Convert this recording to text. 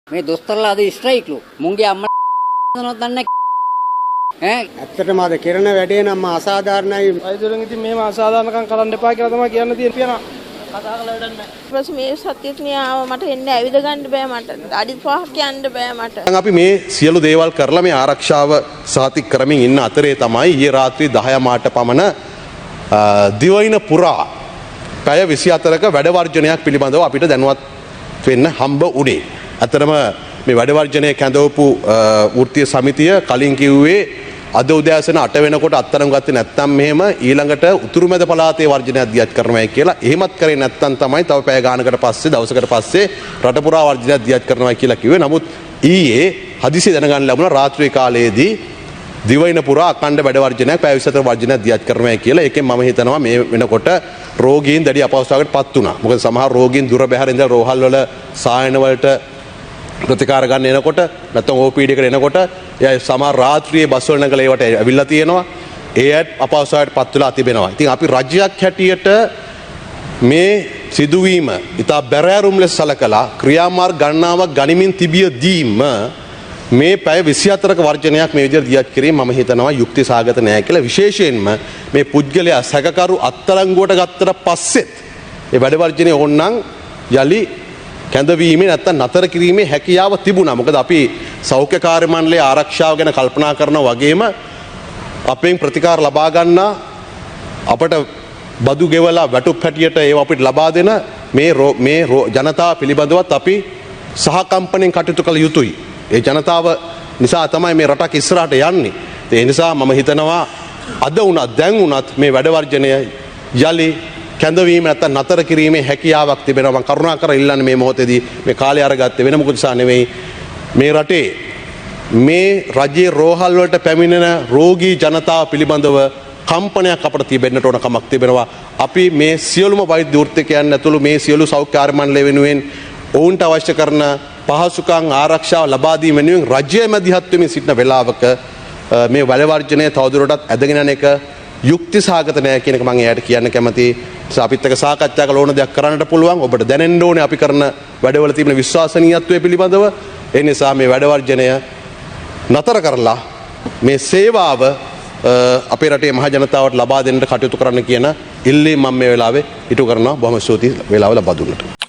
මේ දොස්තරලා අද ස්ට්‍රයික්ලු මුංගේ අම්මා නෝත් දන්නේ ඇත්තටම අද කරන වැඩේ නම් අසාධාරණයි. අයිදුරන් ඉතින් මෙහෙම අසාධාරණකම් කරන්න එපා කියලා තමයි කියන්න තියෙන්නේ. කතා කරලා වැඩක් නැහැ. ඊපස්සේ මේ සත්‍යඥාව මට එන්නේ ඇවිද ගන්න බෑ මට. අඩි 5ක් යන්න බෑ මට. අපි මේ සියලු දේවල් කරලා මේ ආරක්ෂාව සාතික කරමින් ඉන්න අතරේ තමයි ඊයේ රාත්‍රී 10 මාට පමණ දිවයින පුරා පැය 24ක වැඩ වර්ජනයක් පිළිබඳව අපිට දැනුවත් වෙන්න හම්බ වුණේ. අතරම මේ වැඩ වර්ජනය කැඳවපු වෘත්තීය සමිතිය කලින් කිව්වේ අද උදෑසන 8 වෙනකොට අත්තරම් ගත්තේ නැත්නම් මෙහෙම ඊළඟට උතුරු මැද පළාතේ වර්ජනයක් දියත් කරනවායි කියලා. එහෙමත් කරේ නැත්නම් තමයි තව පැය ගානකට පස්සේ දවසකට පස්සේ රට පුරා වර්ජනයක් දියත් කරනවායි කියලා කිව්වේ. නමුත් ඊයේ හදිසි දැනගන්න ලැබුණා රාත්‍රී කාලයේදී දිවයින පුරා අඛණ්ඩ වැඩ වර්ජනයක් පැය 24 වර්ජනයක් දියත් කරනවායි කියලා. ඒකෙන් මම හිතනවා මේ වෙනකොට රෝගීන් දැඩි අපහසුතාවකට පත් වුණා. මොකද සමහර රෝගීන් දුර බැහැර ඉඳලා රෝහල් වල සායන වලට ප්‍රතිකාර ගන්න එනකොට නැත්නම් OPD එකට එනකොට එයා සමහර රාත්‍රියේ බස් වල නැගලා ඒවට ඇවිල්ලා තියෙනවා. ඒ අය අපහසුතාවයට පත් වෙලා තිබෙනවා. ඉතින් අපි රජයක් හැටියට මේ සිදුවීම ඉතා බැරෑරුම් ලෙස සලකලා ක්‍රියාමාර්ග ගණනාවක් ගනිමින් තිබියදීම මේ පැය 24ක වර්ජනයක් මේ විදිහට දියත් කිරීම මම හිතනවා යුක්ති සාගත නෑ කියලා. විශේෂයෙන්ම මේ පුද්ගලයා සැකකරු අත්අඩංගුවට ගත්තට පස්සෙත් ඒ වැඩ වර්ජනය ඕනනම් යලි කැඳවීමේ නැත්නම් නතර කිරීමේ හැකියාව තිබුණා. මොකද අපි සෞඛ්‍ය කාර්ය මණ්ඩලයේ ආරක්ෂාව ගැන කල්පනා කරනා වගේම අපෙන් ප්‍රතිකාර ලබා ගන්නා අපට බදු ගෙවලා වැටුප් හැටියට ඒව අපිට ලබා දෙන මේ ජනතාව පිළිබඳවත් අපි සහකම්පණයෙන් කටයුතු කළ යුතුයි. ඒ ජනතාව නිසා තමයි මේ රටක් ඉස්සරහට යන්නේ. ඒ නිසා මම හිතනවා අද වුණත් දැන් වුණත් මේ වැඩ වර්ජනය යලි කැඳවීම නැත්නම් නතර කිරීමේ හැකියාවක් තිබෙනවා. මම කරුණාකර ඉල්ලන්නේ මේ මොහොතේදී මේ කාලය අරගත්තේ වෙන මොකද නිසා නෙවෙයි. මේ රටේ මේ රජයේ රෝහල් වලට පැමිණෙන රෝගී ජනතාව පිළිබඳව කම්පනයක් අපට තිබෙන්නට ඕන කමක් තිබෙනවා. අපි මේ සියලුම වෛද්‍ය වෘත්තිකයන් ඇතුළු මේ සියලු සෞඛ්‍ය කාර්ය මණ්ඩලය වෙනුවෙන් ඔවුන්ට අවශ්‍ය කරන පහසුකම් ආරක්ෂාව ලබා දීම වෙනුවෙන් රජයේ මැදිහත් වෙමින් සිටින වෙලාවක මේ වැඩ වර්ජනය තවදුරටත් ඇදගෙන යන එක යුක්ති සාගත නෑ කියන එක මම එයාට කියන්න කැමතියි. අපිත් එක්ක සාකච්ඡා කරලා ඕන දෙයක් කරන්නට පුළුවන්. ඔබට දැනෙන්න ඕනේ අපි කරන වැඩවල තිබෙන විශ්වාසනීයත්වය පිළිබඳව. ඒ නිසා මේ වැඩ වර්ජනය නතර කරලා මේ සේවාව අපේ රටේ මහ ජනතාවට ලබා දෙන්නට කටයුතු කරන්න කියන ඉල්ලීම මම මේ වෙලාවේ ඉටු කරනවා. බොහොම ස්තුතියි වේලාව ලබා දුන්නට.